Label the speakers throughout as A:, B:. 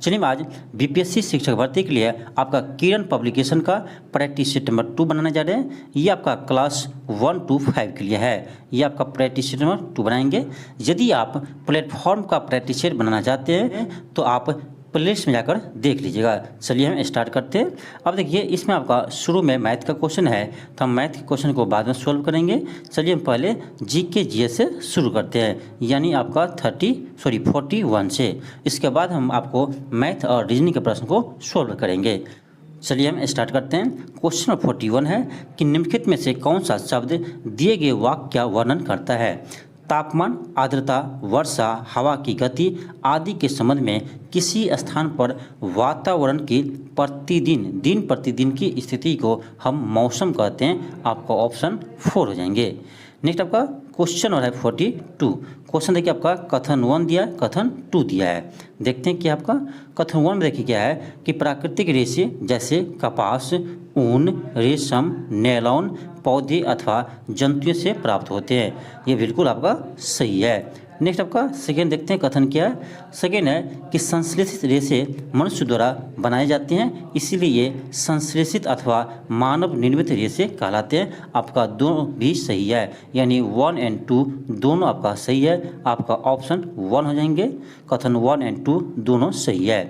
A: चलिए आज बीपीएससी शिक्षक भर्ती के लिए आपका किरण पब्लिकेशन का प्रैक्टिस सेट नंबर 2 बनाने जा रहे हैं। ये आपका क्लास 1 to 5 के लिए है। ये आपका प्रैक्टिस सेट नंबर 2 बनाएंगे। यदि आप प्लेटफॉर्म का प्रैक्टिस सेट बनाना चाहते हैं तो आप प्लेलिस्ट में जाकर देख लीजिएगा। चलिए हम स्टार्ट करते हैं। अब देखिए इसमें आपका शुरू में मैथ का क्वेश्चन है, तो हम मैथ के क्वेश्चन को बाद में सॉल्व करेंगे। चलिए हम पहले जीके जीएस से शुरू करते हैं, यानी आपका 41 से। इसके बाद हम आपको मैथ और रीजनिंग के प्रश्न को सॉल्व करेंगे। चलिए हम स्टार्ट करते हैं। क्वेश्चन 41 है कि निम्नलिखित में से कौन सा शब्द दिए गए वाक्य का वर्णन करता है। तापमान, आर्द्रता, वर्षा, हवा की गति आदि के संबंध में किसी स्थान पर वातावरण की दिन प्रतिदिन की स्थिति को हम मौसम कहते हैं। आपका ऑप्शन 4 हो जाएंगे। नेक्स्ट आपका क्वेश्चन और है 42। क्वेश्चन देखिए आपका कथन 1 दिया है, कथन 2 दिया है। देखते हैं कि आपका कथन 1 में देखिए क्या है कि प्राकृतिक रेशे जैसे कपास, ऊन, रेशम, नैलॉन पौधे अथवा जंतुओं से प्राप्त होते हैं। ये बिल्कुल आपका सही है। नेक्स्ट आपका सेकेंड देखते हैं कथन क्या है। सेकेंड है कि संश्लेषित रेशे मनुष्य द्वारा बनाए जाते हैं, इसीलिए ये संश्लेषित अथवा मानव निर्मित रेशे कहलाते हैं। आपका दोनों भी सही है, यानी 1 और 2 दोनों आपका सही है। आपका ऑप्शन 1 हो जाएंगे। कथन 1 और 2 दोनों सही है।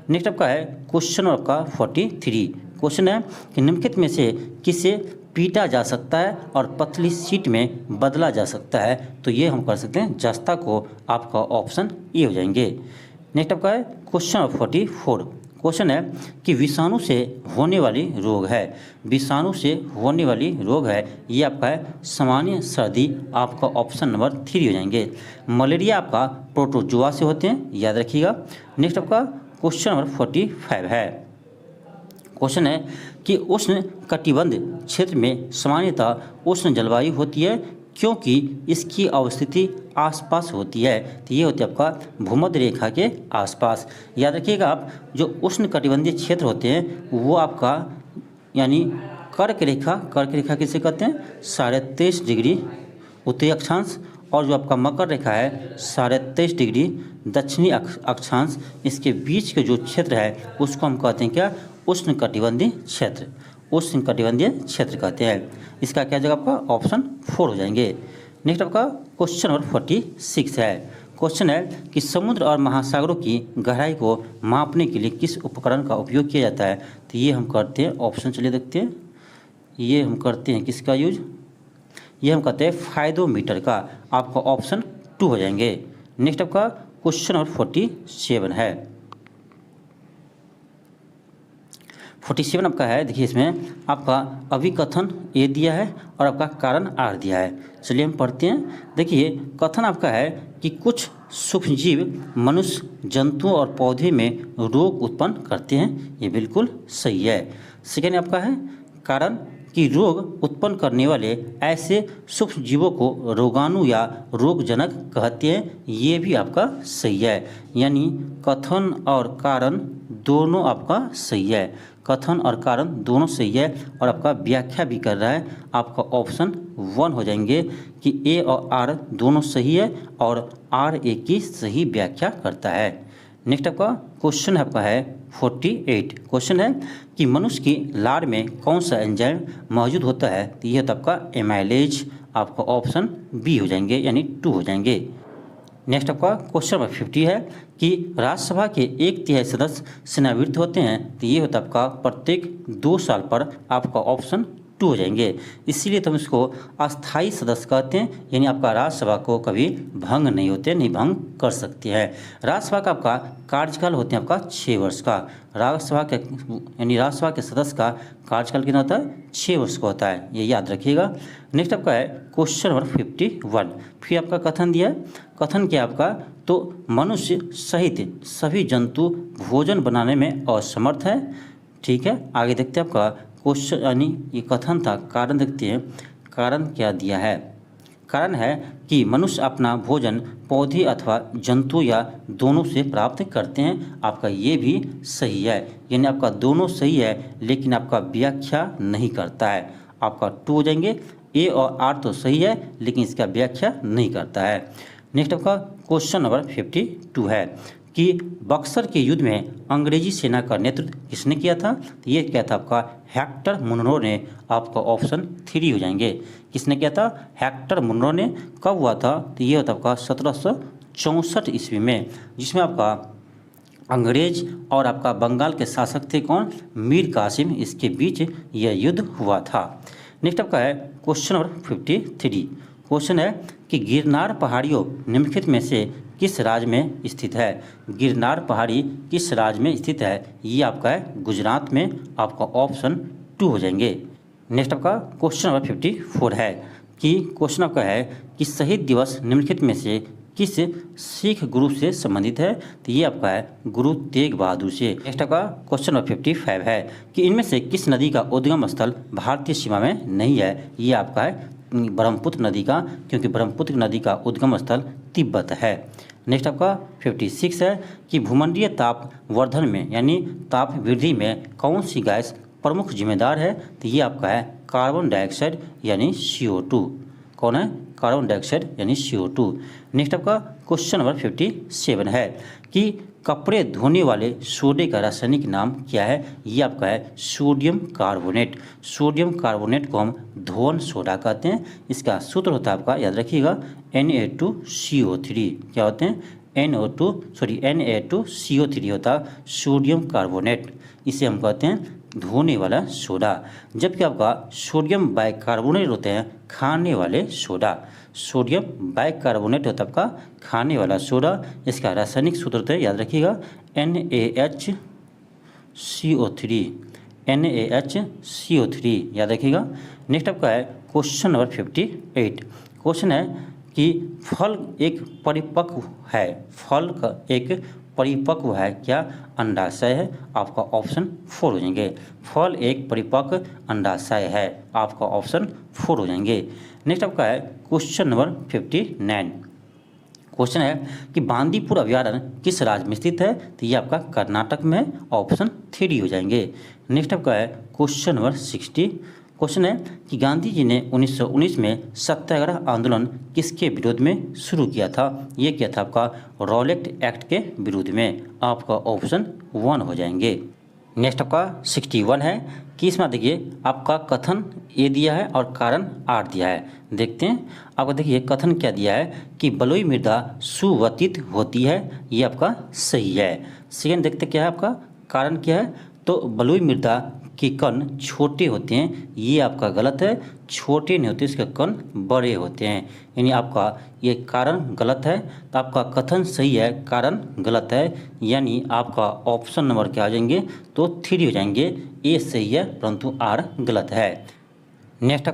A: नेक्स्ट आपका है क्वेश्चन आपका 43। क्वेश्चन है कि निम्नलिखित में से किसे पीटा जा सकता है और पतली सीट में बदला जा सकता है। तो ये हम कर सकते हैं जस्ता को। आपका ऑप्शन ए हो जाएंगे। नेक्स्ट आपका है क्वेश्चन 44। क्वेश्चन है कि विषाणु से होने वाली रोग है। विषाणु से होने वाली रोग है, ये आपका है सामान्य सर्दी। आपका ऑप्शन नंबर 3 हो जाएंगे। मलेरिया आपका प्रोटोजोआ से होते हैं, याद रखिएगा। नेक्स्ट आपका क्वेश्चन नंबर 45 है। क्वेश्चन है कि उष्ण कटिबंध क्षेत्र में सामान्यतः उष्ण जलवायु होती है क्योंकि इसकी अवस्थिति आसपास होती है। तो ये होती है आपका भूमध्य रेखा के आसपास। याद रखिएगा आप जो उष्ण कटिबंधीय क्षेत्र होते हैं वो आपका यानी कर्क रेखा किसे कहते हैं 23.5 डिग्री उत्तरी अक्षांश, और जो आपका मकर रेखा है 23.5 डिग्री दक्षिणी अक्षांश। इसके बीच के जो क्षेत्र है उसको हम कहते हैं क्या, उष्ण कटिबंधीय क्षेत्र। उष्ण कटिबंधीय क्षेत्र कहते हैं। इसका क्या जगह आपका ऑप्शन 4 हो जाएंगे। नेक्स्ट आपका क्वेश्चन नंबर 46 है। क्वेश्चन है कि समुद्र और महासागरों की गहराई को मापने के लिए किस उपकरण का उपयोग किया जाता है। तो ये हम करते हैं ऑप्शन, चलिए देखते हैं। ये हम करते हैं किसका यूज, ये हम कहते हैं फाइडोमीटर का। आपका ऑप्शन 2 हो जाएंगे। नेक्स्ट आपका क्वेश्चन नंबर 47 है। 47 आपका है, देखिए इसमें आपका अभिकथन ए दिया है और आपका कारण आर दिया है। चलिए हम पढ़ते हैं। देखिए कथन आपका है कि कुछ सूक्ष्मजीव मनुष्य, जंतुओं और पौधे में रोग उत्पन्न करते हैं। ये बिल्कुल सही है। सेकेंड आपका है कारण कि रोग उत्पन्न करने वाले ऐसे सूक्ष्म जीवों को रोगाणु या रोगजनक कहते हैं। ये भी आपका सही है, यानी कथन और कारण दोनों आपका सही है। कथन और कारण दोनों सही है और आपका व्याख्या भी कर रहा है। आपका ऑप्शन 1 हो जाएंगे कि ए और आर दोनों सही है और आर ए की सही व्याख्या करता है। नेक्स्ट आपका क्वेश्चन आपका है 48। क्वेश्चन है कि मनुष्य की लार में कौन सा एंजाइम मौजूद होता है। तो ये होता है आपका एमाइलेज। आपका ऑप्शन बी हो जाएंगे, यानी 2 हो जाएंगे। नेक्स्ट आपका क्वेश्चन नंबर 50 है कि राज्यसभा के 1/3 सदस्य सेवानिवृत्त होते हैं। तो ये होता है आपका प्रत्येक 2 साल पर। आपका ऑप्शन 2 हो जाएंगे। इसीलिए तो हम इसको अस्थायी सदस्य कहते हैं, यानी आपका राज्यसभा को कभी भंग नहीं होते, नहीं भंग कर सकते हैं। राज्यसभा का आपका कार्यकाल होते हैं आपका 6 वर्ष का। राज्यसभा के यानी राज्यसभा के सदस्य का कार्यकाल कितना होता है, 6 वर्ष का होता है। ये याद रखिएगा। नेक्स्ट आपका है क्वेश्चन नंबर 51। फिर आपका कथन दिया है। कथन क्या आपका, तो मनुष्य सहित सभी जंतु भोजन बनाने में असमर्थ है। ठीक है, आगे देखते हैं आपका क्वेश्चन, यानी ये कथन था। कारण देखते हैं, कारण क्या दिया है। कारण है कि मनुष्य अपना भोजन पौधे अथवा जंतु या दोनों से प्राप्त करते हैं। आपका ये भी सही है, यानी आपका दोनों सही है लेकिन आपका व्याख्या नहीं करता है। आपका 2 हो जाएंगे। ए और आर तो सही है लेकिन इसका व्याख्या नहीं करता है। नेक्स्ट आपका क्वेश्चन नंबर 52 है। कि बक्सर के युद्ध में अंग्रेजी सेना का नेतृत्व किसने किया था? तो ये क्या था आपका हेक्टर मुनरो ने। आपका ऑप्शन 3 हो जाएंगे। किसने किया था? हेक्टर मुनरो ने। कब हुआ था? तो ये होता आपका 1764 ईस्वी में, जिसमें आपका अंग्रेज और आपका बंगाल के शासक थे कौन? मीर कासिम। इसके बीच यह युद्ध हुआ था। नेक्स्ट आपका है क्वेश्चन नंबर 53। क्वेश्चन है कि गिरनार पहाड़ियों निम्नलिखित में से किस राज्य में स्थित है? गिरनार पहाड़ी किस राज्य में स्थित है? ये आपका है गुजरात में। आपका ऑप्शन 2 हो जाएंगे। नेक्स्ट आपका क्वेश्चन नंबर 54 है कि क्वेश्चन आपका है कि शहीद दिवस निम्नलिखित में से किस सिख गुरु से संबंधित है? तो ये आपका है गुरु तेग बहादुर से। नेक्स्ट आपका क्वेश्चन नंबर 55 है कि इनमें से किस नदी का उद्गम स्थल भारतीय सीमा में नहीं है? ये आपका है ब्रह्मपुत्र नदी का, क्योंकि ब्रह्मपुत्र नदी का उद्गम स्थल तिब्बत है। नेक्स्ट आपका 56 है कि भूमंडलीय ताप वर्धन में यानी ताप वृद्धि में कौन सी गैस प्रमुख जिम्मेदार है? तो ये आपका है कार्बन डाइऑक्साइड यानी CO2। कौन है? कार्बन डाइऑक्साइड यानी CO2। नेक्स्ट आपका क्वेश्चन नंबर 57 है कि कपड़े धोने वाले सोडे का रासायनिक नाम क्या है? ये आपका है सोडियम कार्बोनेट। सोडियम कार्बोनेट को हम धोवन सोडा कहते हैं। इसका सूत्र होता है आपका, याद रखिएगा, Na2CO3। क्या होते हैं? Na2CO3 होता सोडियम कार्बोनेट। इसे हम कहते हैं धोने वाला सोडा। जबकि आपका सोडियम बाइकार्बोनेट होते हैं खाने वाले सोडा। सोडियम बाइकार्बोनेट होता है आपका खाने वाला सोडा। इसका रासायनिक सूत्र होता है, याद रखिएगा, NaHCO3। NaHCO3 याद रखिएगा। नेक्स्ट आपका है क्वेश्चन नंबर 58। क्वेश्चन है कि फल एक परिपक्व है। फल का एक परिपक्व है क्या? अंडाशय है। आपका ऑप्शन 4 हो जाएंगे। फल एक परिपक्व अंडाशय है। आपका ऑप्शन 4 हो जाएंगे। नेक्स्ट आपका है क्वेश्चन नंबर 59। क्वेश्चन है कि बांदीपुर अभयारण्य किस राज्य में स्थित है? तो ये आपका कर्नाटक में है। ऑप्शन 3 हो जाएंगे। नेक्स्ट आपका है क्वेश्चन नंबर 60। क्वेश्चन है कि गांधी जी ने 1919 में सत्याग्रह आंदोलन किसके विरोध में शुरू किया था? ये क्या था आपका रॉलेट एक्ट के विरोध में। आपका ऑप्शन 1 हो जाएंगे। नेक्स्ट आपका 61 है कि इसमें देखिए आपका कथन ए दिया है और कारण आर दिया है। देखते हैं आपको। देखिए कथन क्या दिया है कि बलुई मृदा सुवतित होती है। ये आपका सही है। सेकेंड देखते क्या है आपका कारण क्या है? तो बलुई मृदा के कण छोटे होते हैं। ये आपका गलत है। छोटे नहीं होते, इसके कण बड़े होते हैं। यानी आपका ये कारण गलत है। तो आपका कथन सही है, कारण गलत है। यानी आपका ऑप्शन नंबर क्या आ जाएंगे? तो 3 हो जाएंगे। ए सही है परंतु आर गलत है। नेक्स्ट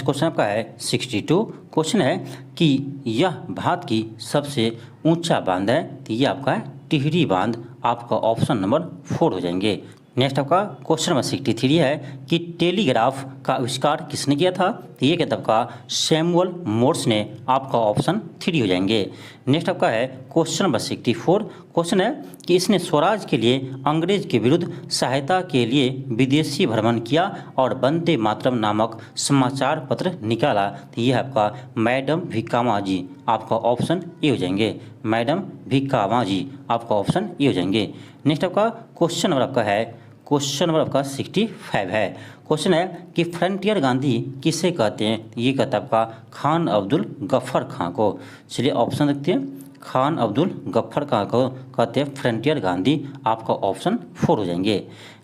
A: क्वेश्चन आपका है 62। क्वेश्चन है कि यह भारत की सबसे ऊंचा बांध है। तो ये आपका है टिहरी बांध। आपका ऑप्शन नंबर 4 हो जाएंगे। नेक्स्ट आपका क्वेश्चन नंबर 63 है कि टेलीग्राफ का आविष्कार किसने किया था? तो ये क्या आपका सैमुअल मोर्स ने। आपका ऑप्शन 3 हो जाएंगे। नेक्स्ट आपका है क्वेश्चन नंबर 64। क्वेश्चन है कि इसने स्वराज के लिए अंग्रेज के विरुद्ध सहायता के लिए विदेशी भ्रमण किया और वंदे मातरम नामक समाचार पत्र निकाला। तो ये आपका मैडम भिक्कामा जी। आपका ऑप्शन ए हो जाएंगे। मैडम भिक्कामा जी। आपका ऑप्शन ए हो जाएंगे। नेक्स्ट आपका क्वेश्चन नंबर आपका है क्वेश्चन नंबर आपका 65 है। क्वेश्चन है कि फ्रंटियर गांधी किसे कहते हैं? ये कहता है आपका खान अब्दुल गफ्फर खां को। चलिए ऑप्शन देखते हैं। खान अब्दुल गफ्फर खां को कहते हैं फ्रंटियर गांधी। आपका ऑप्शन 4 हो जाएंगे।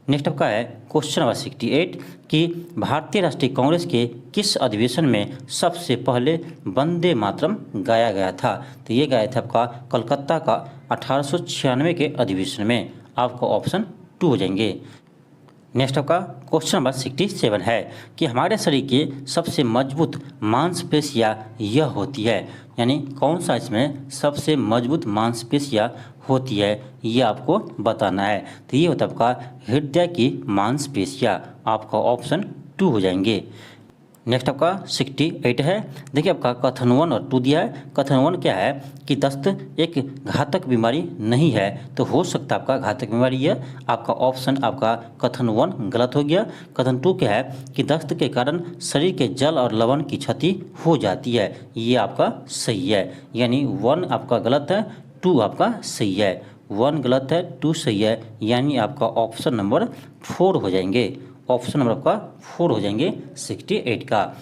A: नेक्स्ट आपका है क्वेश्चन नंबर 68 कि भारतीय राष्ट्रीय कांग्रेस के किस अधिवेशन में सबसे पहले वंदे मातरम गाया गया था? तो ये गाया था आपका कलकत्ता का 1896 के अधिवेशन में। आपका ऑप्शन 2 हो जाएंगे। नेक्स्ट आपका क्वेश्चन नंबर 67 है कि हमारे शरीर की सबसे मजबूत मांसपेशियाँ यह होती है। यानी कौन सा इसमें सबसे मजबूत मांसपेशियाँ होती है, ये आपको बताना है। तो ये होता है आपका हृदय की मांसपेशियाँ। आपका ऑप्शन 2 हो जाएंगे। नेक्स्ट आपका 68 है। देखिए आपका कथन 1 और 2 दिया है। कथन 1 क्या है कि दस्त एक घातक बीमारी नहीं है। तो हो सकता है आपका घातक बीमारी है। आपका ऑप्शन आपका कथन 1 गलत हो गया। कथन 2 क्या है कि दस्त के कारण शरीर के जल और लवण की क्षति हो जाती है। ये आपका सही है। यानी 1 आपका गलत है, 2 आपका सही है, 1 गलत है, 2 सही है, यानी आपका ऑप्शन नंबर 4 हो जाएंगे, ऑप्शन नंबर आपका 4 हो जाएंगे 68 का।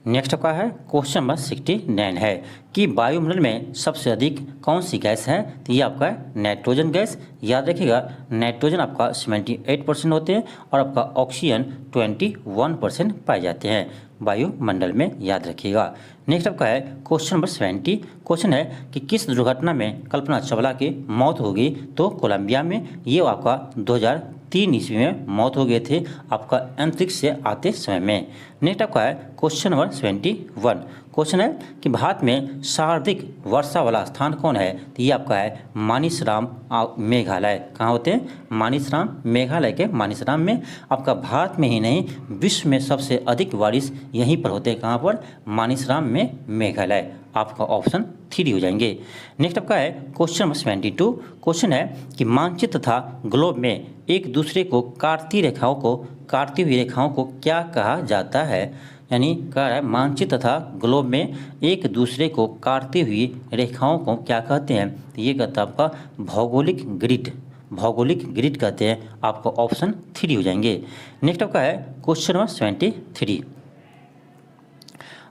A: नेक्स्ट आपका है क्वेश्चन नंबर 69 है कि वायुमंडल में सबसे अधिक कौन सी गैस है, तो ये आपका है नाइट्रोजन गैस। याद रखिएगा नाइट्रोजन आपका 78% होते हैं और आपका ऑक्सीजन 21% पाए जाते हैं वायुमंडल में, याद रखिएगा। नेक्स्ट आपका है क्वेश्चन नंबर 70। क्वेश्चन है कि किस दुर्घटना में कल्पना चावला की मौत हो गई, तो कोलंबिया में, ये आपका 2003 ईस्वी में मौत हो गए थे आपका अंतरिक्ष से आते समय में। नेक्स्ट आपका है क्वेश्चन नंबर 71। क्वेश्चन है कि भारत में सर्वाधिक वर्षा वाला स्थान कौन है, तो ये आपका है मानिसराम मेघालय। कहाँ होते हैं? मानिसराम मेघालय के मानिसराम में। आपका भारत में ही नहीं विश्व में सबसे अधिक बारिश यहीं पर होते हैं, कहाँ पर? मानिसराम में मेघालय। आपका ऑप्शन 3 हो जाएंगे। नेक्स्ट आपका है क्वेश्चन नंबर 72। क्वेश्चन है कि मानचित्र तथा ग्लोब में एक दूसरे को काटती हुई रेखाओं को क्या कहा जाता है, यानी कह रहा है मानचित्र तथा ग्लोब में एक दूसरे को काटती हुई रेखाओं को क्या कहते हैं, तो ये कहता है आपका भौगोलिक ग्रिड कहते हैं। आपका ऑप्शन 3 हो जाएंगे। नेक्स्ट आपका है क्वेश्चन नंबर 73।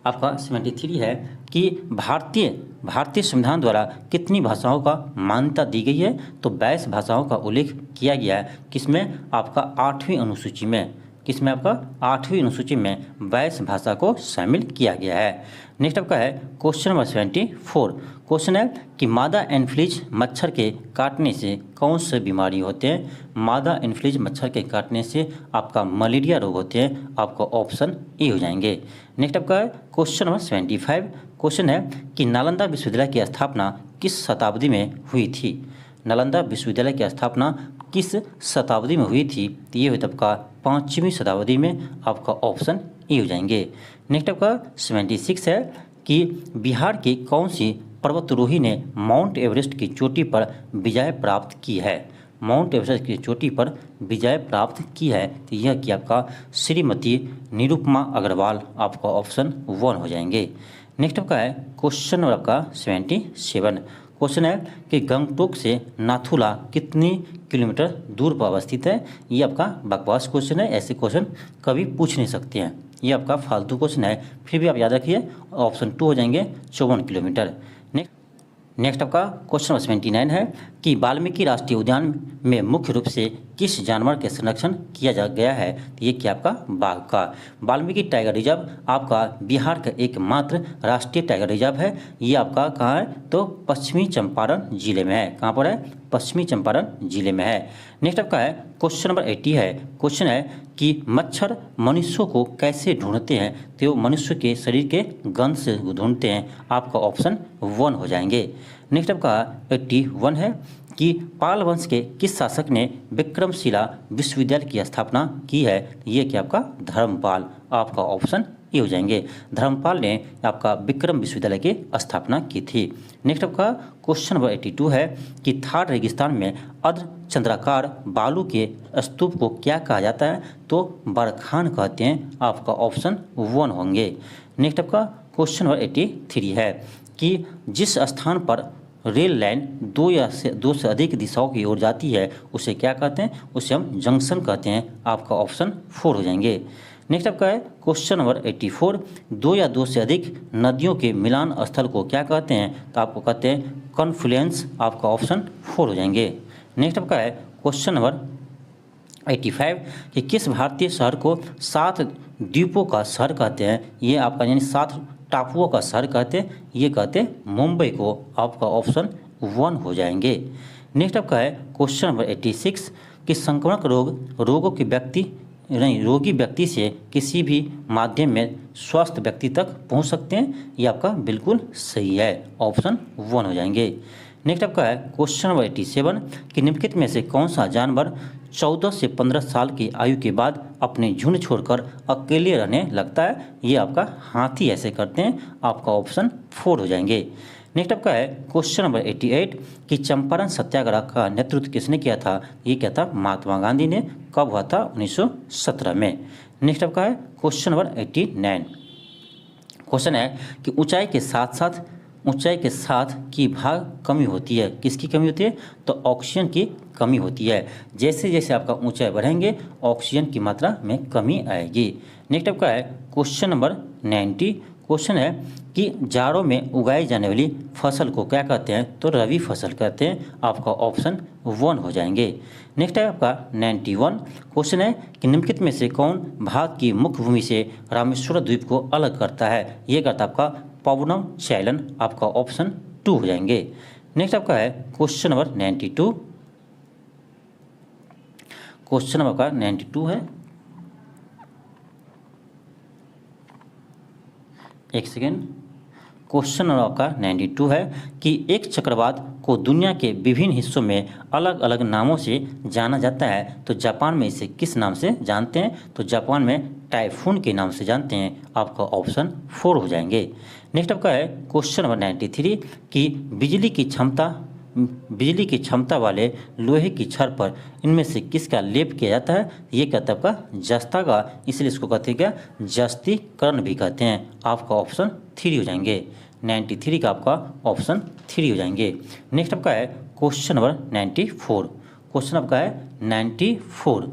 A: आपका 73 है कि भारतीय संविधान द्वारा कितनी भाषाओं का मान्यता दी गई है, तो 22 भाषाओं का उल्लेख किया गया है। किसमें? आपका 8वीं अनुसूची में। किसमें? आपका 8वीं अनुसूची में 22 भाषा को शामिल किया गया है। नेक्स्ट आपका है क्वेश्चन नंबर 74। क्वेश्चन है कि मादा एनफ्लूएंजा मच्छर के काटने से कौन से बीमारी होते हैं? मादा एनफ्लूएंजा मच्छर के काटने से आपका मलेरिया रोग होते हैं। आपका ऑप्शन ए हो जाएंगे। नेक्स्ट आपका है क्वेश्चन नंबर 75। क्वेश्चन है कि नालंदा विश्वविद्यालय की स्थापना किस शताब्दी में हुई थी? नालंदा विश्वविद्यालय की स्थापना किस शताब्दी में हुई थी, तो ये हुई था आपका 5वीं शताब्दी में। आपका ऑप्शन ए हो जाएंगे। नेक्स्ट आपका 76 है कि बिहार की कौन सी पर्वतारोही ने माउंट एवरेस्ट की चोटी पर विजय प्राप्त की है? माउंट एवरेस्ट की चोटी पर विजय प्राप्त की है, तो यह कि आपका श्रीमती निरुपमा अग्रवाल। आपका ऑप्शन 1 हो जाएंगे। नेक्स्ट आपका है क्वेश्चन नंबर आपका 77। क्वेश्चन है कि गंगटोक से नाथुला कितनी किलोमीटर दूर पर अवस्थित है? ये आपका बकवास क्वेश्चन है, ऐसे क्वेश्चन कभी पूछ नहीं सकते हैं, ये आपका फालतू क्वेश्चन है, फिर भी आप याद रखिए। ऑप्शन 2 हो जाएंगे 54 किलोमीटर। नेक्स्ट आपका क्वेश्चन नंबर 79 है कि वाल्मीकि राष्ट्रीय उद्यान में मुख्य रूप से किस जानवर के संरक्षण किया गया है, तो ये क्या आपका बाघ का। वाल्मीकि टाइगर रिजर्व आपका बिहार का एकमात्र राष्ट्रीय टाइगर रिजर्व है। ये आपका कहाँ है, तो पश्चिमी चंपारण जिले में है। कहाँ पर है? पश्चिमी चंपारण जिले में है। नेक्स्ट आपका है क्वेश्चन नंबर 80 है। क्वेश्चन है कि मच्छर मनुष्यों को कैसे ढूंढते हैं, तो मनुष्य के शरीर के गंध से ढूंढते हैं। आपका ऑप्शन 1 हो जाएंगे। नेक्स्ट आपका 81 है कि पाल वंश के किस शासक ने विक्रमशिला विश्वविद्यालय की स्थापना की है, ये क्या आपका धर्मपाल। आपका ऑप्शन ए हो जाएंगे। धर्मपाल ने आपका विक्रम विश्वविद्यालय की स्थापना की थी। नेक्स्ट आपका क्वेश्चन नंबर 82 है कि थार रेगिस्तान में अर्धचंद्राकार बालू के स्तूप को क्या कहा जाता है, तो बरखान कहते हैं। आपका ऑप्शन 1 होंगे। नेक्स्ट आपका क्वेश्चन नंबर 83 है कि जिस स्थान पर रेल लाइन दो से अधिक दिशाओं की ओर जाती है उसे क्या कहते हैं, उसे हम जंक्शन कहते हैं। आपका ऑप्शन 4 हो जाएंगे। नेक्स्ट आपका है क्वेश्चन नंबर 84। 2 या 2 से अधिक नदियों के मिलान स्थल को क्या कहते हैं, तो आपको कहते हैं कॉन्फ्लुएंस। आपका ऑप्शन 4 हो जाएंगे। नेक्स्ट आपका है क्वेश्चन नंबर 85 कि किस भारतीय शहर को 7 द्वीपों का शहर कहते हैं, ये आपका यानी 7 टापुओं का शहर कहते हैं, ये कहते हैं मुंबई को। आपका ऑप्शन 1 हो जाएंगे। नेक्स्ट आपका है क्वेश्चन नंबर 86 कि संक्रामक रोगों की रोगी व्यक्ति से किसी भी माध्यम में स्वस्थ व्यक्ति तक पहुंच सकते हैं, ये आपका बिल्कुल सही है। ऑप्शन 1 हो जाएंगे। नेक्स्ट आपका है क्वेश्चन नंबर 87 कि निम्नलिखित में से कौन सा जानवर 14 से 15 साल की आयु के बाद अपने झुंड छोड़कर अकेले रहने लगता है, ये आपका हाथी ऐसे करते हैं। आपका ऑप्शन 4 हो जाएंगे। नेक्स्ट आपका है क्वेश्चन नंबर 88 कि चंपारण सत्याग्रह का नेतृत्व किसने किया था, ये क्या था, महात्मा गांधी ने। कब हुआ था, 1917 में। नेक्स्ट आपका है क्वेश्चन नंबर 89। क्वेश्चन है कि ऊंचाई के साथ साथ ऊंचाई के साथ की भाग कमी होती है। किसकी कमी होती है? तो ऑक्सीजन की कमी होती है। जैसे जैसे आपका ऊंचाई बढ़ेंगे ऑक्सीजन की मात्रा में कमी आएगी। नेक्स्ट आपका है क्वेश्चन नंबर 90। क्वेश्चन है कि जाड़ों में उगाई जाने वाली फसल को क्या कहते हैं? तो रबी फसल कहते हैं। आपका ऑप्शन 1 हो जाएंगे। नेक्स्ट है आपका 91। क्वेश्चन है कि निम्नलिखित में से कौन भारत की मुख्य भूमि से रामेश्वर द्वीप को अलग करता है? ये करता है आपका पवनम चैलन। आपका ऑप्शन 2 हो जाएंगे। नेक्स्ट आपका है क्वेश्चन नंबर 92। क्वेश्चन नंबर का 92 है, एक सेकेंड। क्वेश्चन नंबर आपका 92 है कि एक चक्रवात को दुनिया के विभिन्न हिस्सों में अलग अलग नामों से जाना जाता है, तो जापान में इसे किस नाम से जानते हैं? तो जापान में टाइफून के नाम से जानते हैं। आपका ऑप्शन 4 हो जाएंगे। नेक्स्ट आपका है क्वेश्चन नंबर 93 कि बिजली की क्षमता वाले लोहे की छड़ पर इनमें से किसका लेप किया जाता है? ये कहता है आपका जस्ता का, इसलिए इसको कहते हैं क्या? जस्तीकरण भी कहते हैं। आपका ऑप्शन 3 हो जाएंगे। 93 का आपका ऑप्शन 3 हो जाएंगे। नेक्स्ट आपका है क्वेश्चन नंबर 94। क्वेश्चन आपका है 94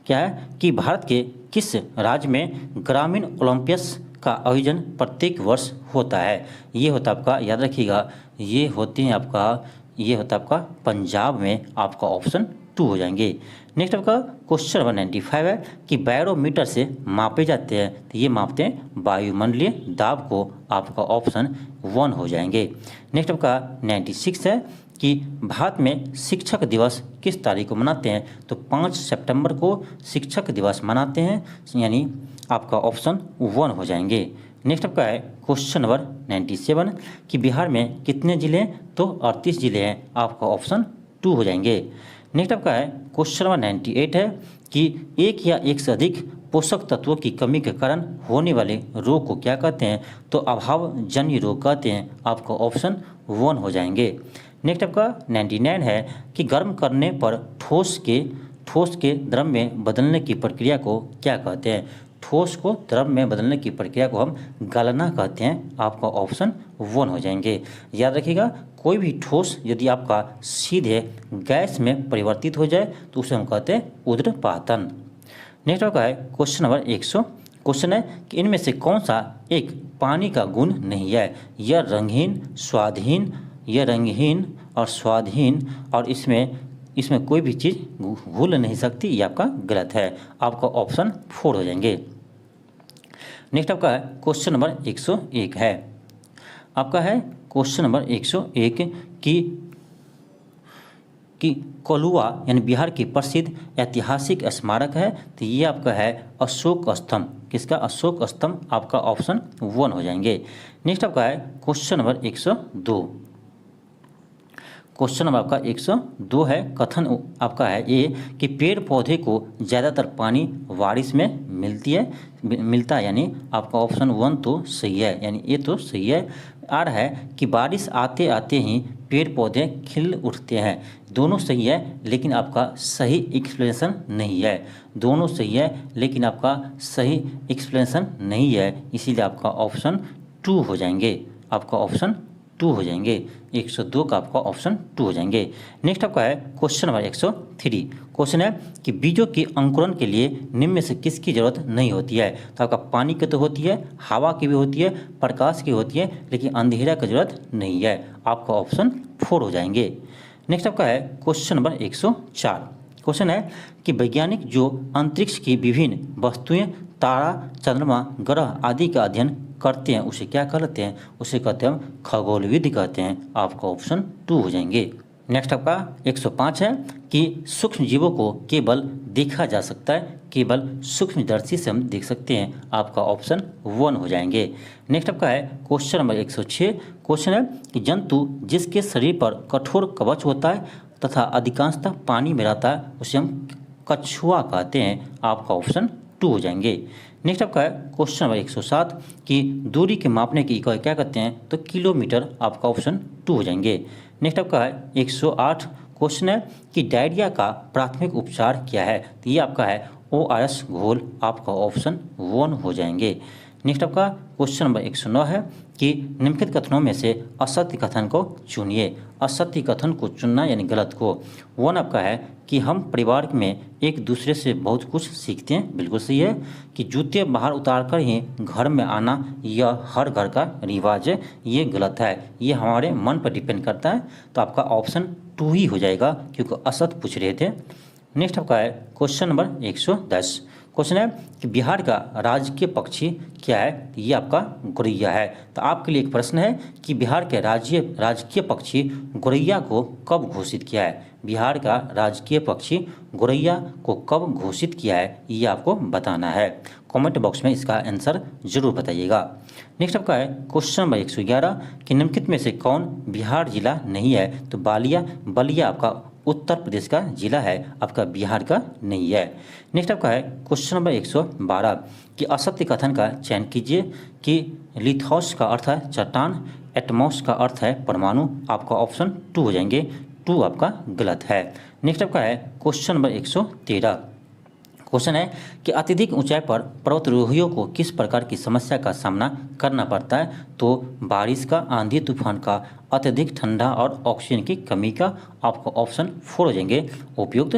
A: क्या है कि भारत के किस राज्य में ग्रामीण ओलंपियस का आयोजन प्रत्येक वर्ष होता है? ये होता है आपका, याद रखिएगा, ये होता है आपका पंजाब में। आपका ऑप्शन 2 हो जाएंगे। नेक्स्ट आपका क्वेश्चन नंबर 95 है कि बैरोमीटर से मापे जाते हैं, तो ये मापते हैं वायुमंडलीय दाब को। आपका ऑप्शन 1 हो जाएंगे। नेक्स्ट आपका 96 है कि भारत में शिक्षक दिवस किस तारीख को मनाते हैं? तो 5 सितंबर को शिक्षक दिवस मनाते हैं, यानी आपका ऑप्शन 1 हो जाएंगे। नेक्स्ट आपका है क्वेश्चन नंबर 97 कि बिहार में कितने ज़िले हैं? तो 38 ज़िले हैं। आपका ऑप्शन 2 हो जाएंगे। नेक्स्ट आपका है क्वेश्चन नंबर 98 है कि एक या एक से अधिक पोषक तत्वों की कमी के कारण होने वाले रोग को क्या कहते हैं? तो अभावजन्य रोग कहते हैं। आपका ऑप्शन 1 हो जाएंगे। नेक्स्ट आपका 99 है कि गर्म करने पर ठोस के द्रव में बदलने की प्रक्रिया को क्या कहते हैं? ठोस को द्रव में बदलने की प्रक्रिया को हम गलना कहते हैं। आपका ऑप्शन 1 हो जाएंगे। याद रखिएगा, कोई भी ठोस यदि आपका सीधे गैस में परिवर्तित हो जाए तो उसे हम कहते हैं ऊर्ध्वपातन। नेक्स्ट आपका है क्वेश्चन नंबर 100। क्वेश्चन है कि इनमें से कौन सा एक पानी का गुण नहीं है? यह रंगहीन और स्वादहीन और इसमें कोई भी चीज़ घुल नहीं सकती। ये आपका गलत है। आपका ऑप्शन 4 हो जाएंगे। नेक्स्ट आपका है क्वेश्चन नंबर 101 है। आपका है क्वेश्चन नंबर 101 कि कोल्हुआ यानी बिहार की प्रसिद्ध ऐतिहासिक स्मारक है, तो ये आपका है अशोक स्तंभ। किसका? अशोक स्तंभ। आपका ऑप्शन 1 हो जाएंगे। नेक्स्ट आपका है क्वेश्चन नंबर 102। क्वेश्चन नंबर आपका 102 है, कथन आपका है ये कि पेड़ पौधे को ज़्यादातर पानी बारिश में मिलता है, यानी आपका ऑप्शन 1 तो सही है, यानी ये तो सही है। आ रहा है कि बारिश आते आते ही पेड़ पौधे खिल उठते हैं। दोनों सही है लेकिन आपका सही एक्सप्लेनेशन नहीं है। दोनों सही है लेकिन आपका सही एक्सप्लेनेशन नहीं है, इसीलिए आपका ऑप्शन 2 हो जाएंगे। आपका ऑप्शन 2 हो जाएंगे। 102 का आपका ऑप्शन 2 हो जाएंगे। नेक्स्ट आपका है क्वेश्चन नंबर 103। क्वेश्चन है कि बीजों की अंकुरण के लिए निम्न में से किसकी जरूरत नहीं होती है? तो आपका पानी की तो होती है, हवा की भी होती है, प्रकाश की होती है, लेकिन अंधेरा की जरूरत नहीं है। आपका ऑप्शन 4 हो जाएंगे। नेक्स्ट आपका है क्वेश्चन नंबर 104। क्वेश्चन है कि वैज्ञानिक जो अंतरिक्ष की विभिन्न वस्तुएं, तारा, चंद्रमा, ग्रह आदि का अध्ययन करते हैं उसे क्या कहते हैं? उसे कहते हैं हम खगोलविद कहते हैं। आपका ऑप्शन 2 हो जाएंगे। नेक्स्ट आपका 105 है कि सूक्ष्म जीवों को केवल देखा जा सकता है, केवल सूक्ष्मदर्शी से हम देख सकते हैं। आपका ऑप्शन 1 हो जाएंगे। नेक्स्ट आपका है क्वेश्चन नंबर 106। क्वेश्चन है कि जंतु जिसके शरीर पर कठोर कवच होता है तथा अधिकांशतः पानी में रहता है उसे हम कछुआ कहते हैं। आपका ऑप्शन 2 हो जाएंगे। नेक्स्ट आपका है क्वेश्चन नंबर 107 कि दूरी के मापने की इकाई क्या कहते हैं? तो किलोमीटर। आपका ऑप्शन 2 हो जाएंगे। नेक्स्ट आपका है 108। क्वेश्चन है कि डायरिया का प्राथमिक उपचार क्या है? तो ये आपका है ORS घोल। आपका ऑप्शन 1 हो जाएंगे। नेक्स्ट आपका क्वेश्चन नंबर 109 है कि निम्नलिखित कथनों में से असत्य कथन को चुनिए। असत्य कथन को चुनना यानी गलत को। वन आपका है कि हम परिवार में एक दूसरे से बहुत कुछ सीखते हैं, बिल्कुल सही है। कि जूते बाहर उतार कर ही घर में आना यह हर घर का रिवाज है, ये गलत है, ये हमारे मन पर डिपेंड करता है। तो आपका ऑप्शन 2 ही हो जाएगा क्योंकि असत्य पूछ रहे थे। नेक्स्ट आपका है क्वेश्चन नंबर 110। क्वेश्चन है कि बिहार का राजकीय पक्षी क्या है? ये आपका गौरैया है। तो आपके लिए एक प्रश्न है कि बिहार के राजकीय पक्षी गौरैया को कब घोषित किया है? बिहार का राजकीय पक्षी गौरैया को कब घोषित किया है, ये आपको बताना है। कमेंट बॉक्स में इसका आंसर जरूर बताइएगा। नेक्स्ट आपका है क्वेश्चन नंबर 111 कि निम्नलिखित में से कौन बिहार जिला नहीं है? तो बलिया आपका उत्तर प्रदेश का जिला है, आपका बिहार का नहीं है। नेक्स्ट आपका है क्वेश्चन नंबर 112 कि असत्य कथन का चयन कीजिए। कि लिथॉस का अर्थ है चट्टान, एटमॉस का अर्थ है परमाणु, आपका ऑप्शन 2 हो जाएंगे। 2 आपका गलत है। नेक्स्ट आपका है क्वेश्चन नंबर 113। क्वेश्चन है कि अत्यधिक ऊंचाई पर पर्वतारोहियों को किस प्रकार की समस्या का सामना करना पड़ता है? तो बारिश का, आंधी तूफान का, अत्यधिक ठंडा और ऑक्सीजन की कमी का। आपको ऑप्शन 4 हो जाएंगे उपयुक्त।